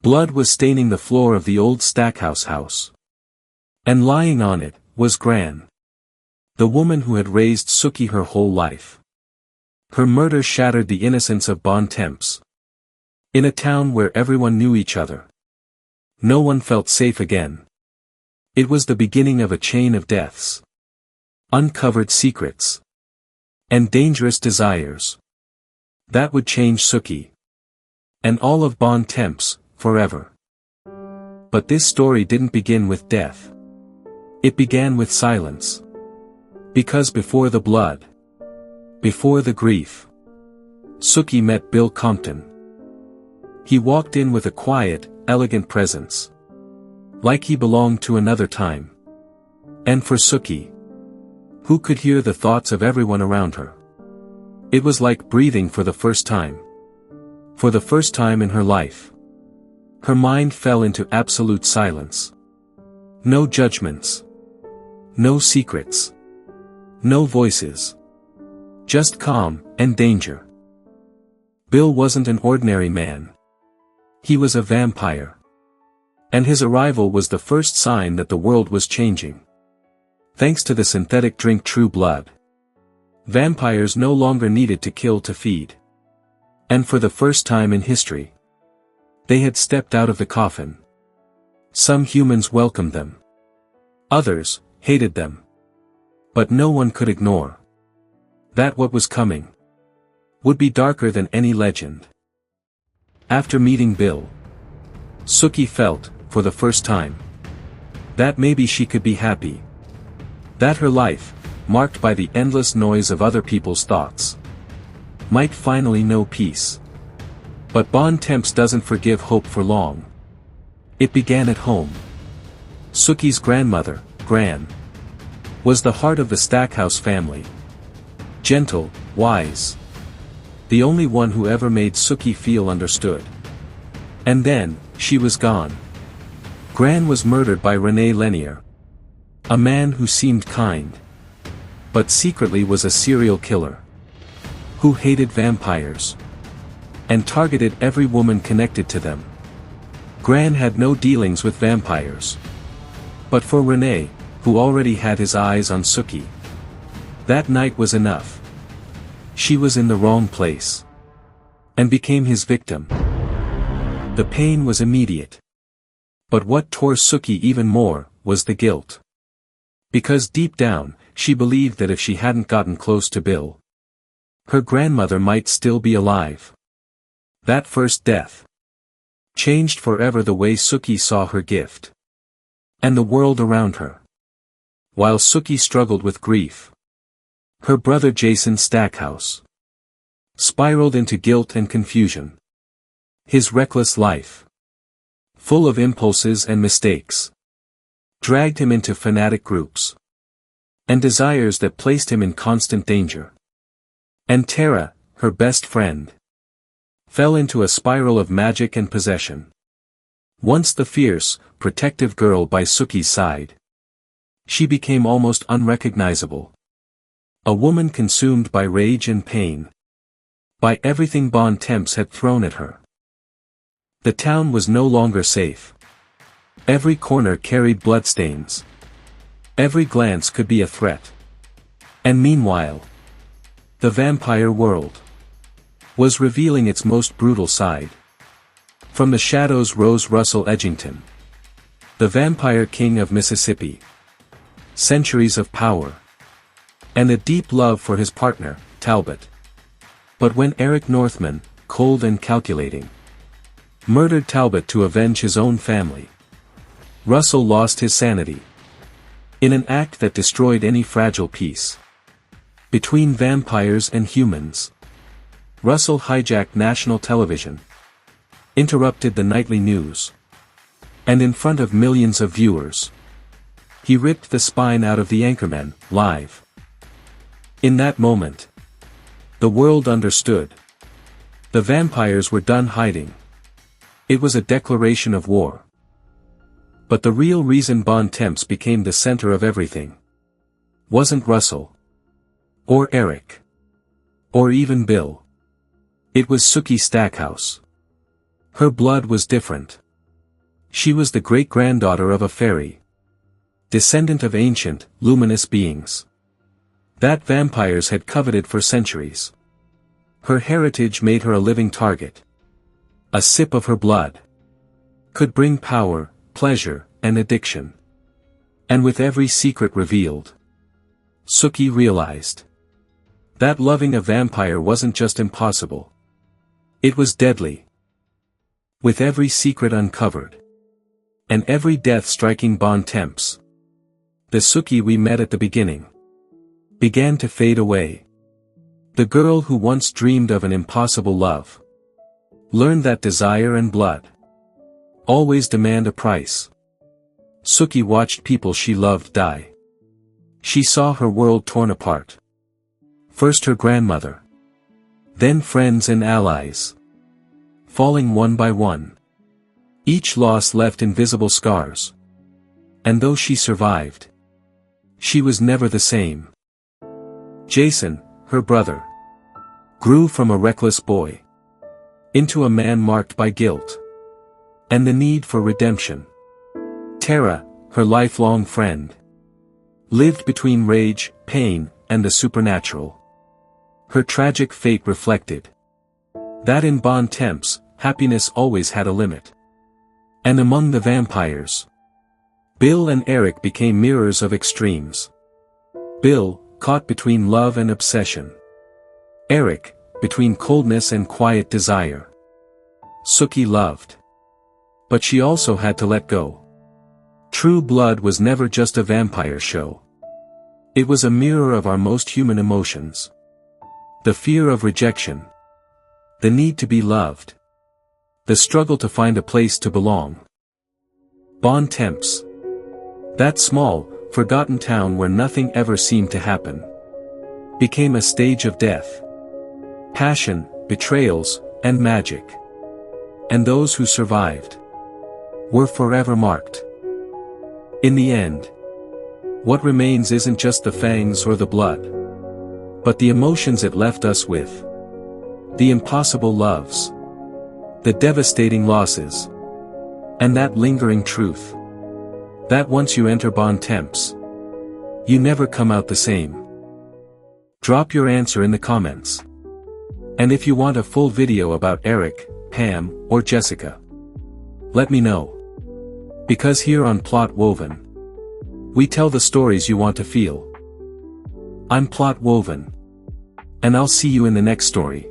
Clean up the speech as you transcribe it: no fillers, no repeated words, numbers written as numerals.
Blood was staining the floor of the old Stackhouse house. And lying on it, was Gran. The woman who had raised Sookie her whole life. Her murder shattered the innocence of Bon Temps. In a town where everyone knew each other. No one felt safe again. It was the beginning of a chain of deaths. Uncovered secrets. And dangerous desires. That would change Sookie. And all of Bon Temps, forever. But this story didn't begin with death. It began with silence. Because before the blood, before the grief, Sookie met Bill Compton. He walked in with a quiet, elegant presence. Like he belonged to another time. And for Sookie, who could hear the thoughts of everyone around her, it was like breathing for the first time. For the first time in her life. Her mind fell into absolute silence. No judgments. No secrets. No voices. Just calm, and danger. Bill wasn't an ordinary man. He was a vampire. And his arrival was the first sign that the world was changing. Thanks to the synthetic drink True Blood. Vampires no longer needed to kill to feed. And for the first time in history, they had stepped out of the coffin. Some humans welcomed them. Others hated them. But no one could ignore that what was coming would be darker than any legend. After meeting Bill, Sookie felt, for the first time, that maybe she could be happy. That her life, marked by the endless noise of other people's thoughts, might finally know peace. But Bon Temps doesn't forgive hope for long. It began at home. Sookie's grandmother, Gran, was the heart of the Stackhouse family. Gentle, wise. The only one who ever made Sookie feel understood. And then, she was gone. Gran was murdered by René Lanier. A man who seemed kind. But secretly was a serial killer. Who hated vampires. And targeted every woman connected to them. Gran had no dealings with vampires. But for René, who already had his eyes on Sookie, that night was enough. She was in the wrong place. And became his victim. The pain was immediate. But what tore Sookie even more, was the guilt. Because deep down, she believed that if she hadn't gotten close to Bill, her grandmother might still be alive. That first death changed forever the way Sookie saw her gift. And the world around her. While Sookie struggled with grief, her brother Jason Stackhouse spiraled into guilt and confusion. His reckless life, full of impulses and mistakes, dragged him into fanatic groups and desires that placed him in constant danger. And Tara, her best friend, fell into a spiral of magic and possession. Once the fierce, protective girl by Sookie's side, she became almost unrecognizable. A woman consumed by rage and pain. By everything Bon Temps had thrown at her. The town was no longer safe. Every corner carried bloodstains. Every glance could be a threat. And meanwhile, the vampire world was revealing its most brutal side. From the shadows rose Russell Edgington, the vampire king of Mississippi. Centuries of power. And a deep love for his partner, Talbot. But when Eric Northman, cold and calculating, murdered Talbot to avenge his own family, Russell lost his sanity. In an act that destroyed any fragile peace between vampires and humans, Russell hijacked national television, interrupted the nightly news, and in front of millions of viewers, he ripped the spine out of the anchorman, live. In that moment, the world understood. The vampires were done hiding. It was a declaration of war. But the real reason Bon Temps became the center of everything wasn't Russell, or Eric, or even Bill. It was Sookie Stackhouse. Her blood was different. She was the great-granddaughter of a fairy, descendant of ancient, luminous beings that vampires had coveted for centuries. Her heritage made her a living target. A sip of her blood could bring power, pleasure, and addiction. And with every secret revealed, Sookie realized that loving a vampire wasn't just impossible. It was deadly. With every secret uncovered, and every death striking Bon Temps, the Sookie we met at the beginning began to fade away. The girl who once dreamed of an impossible love learned that desire and blood always demand a price. Sookie watched people she loved die. She saw her world torn apart. First her grandmother, then friends and allies, falling one by one. Each loss left invisible scars. And though she survived, she was never the same. Jason, her brother, grew from a reckless boy into a man marked by guilt and the need for redemption. Tara, her lifelong friend, lived between rage, pain, and the supernatural. Her tragic fate reflected that in Bon Temps, happiness always had a limit. And among the vampires, Bill and Eric became mirrors of extremes. Bill, caught between love and obsession. Eric, between coldness and quiet desire. Sookie loved, but she also had to let go. True Blood was never just a vampire show. It was a mirror of our most human emotions. The fear of rejection. The need to be loved. The struggle to find a place to belong. Bon Temps. That small, forgotten town where nothing ever seemed to happen, became a stage of death. Passion, betrayals, and magic. And those who survived were forever marked. In the end, what remains isn't just the fangs or the blood, but the emotions it left us with. The impossible loves, the devastating losses, and that lingering truth that once you enter Bon Temps, you never come out the same. Drop your answer in the comments. And if you want a full video about Eric, Pam, or Jessica, let me know. Because here on Plot Woven, we tell the stories you want to feel. I'm Plot Woven, and I'll see you in the next story.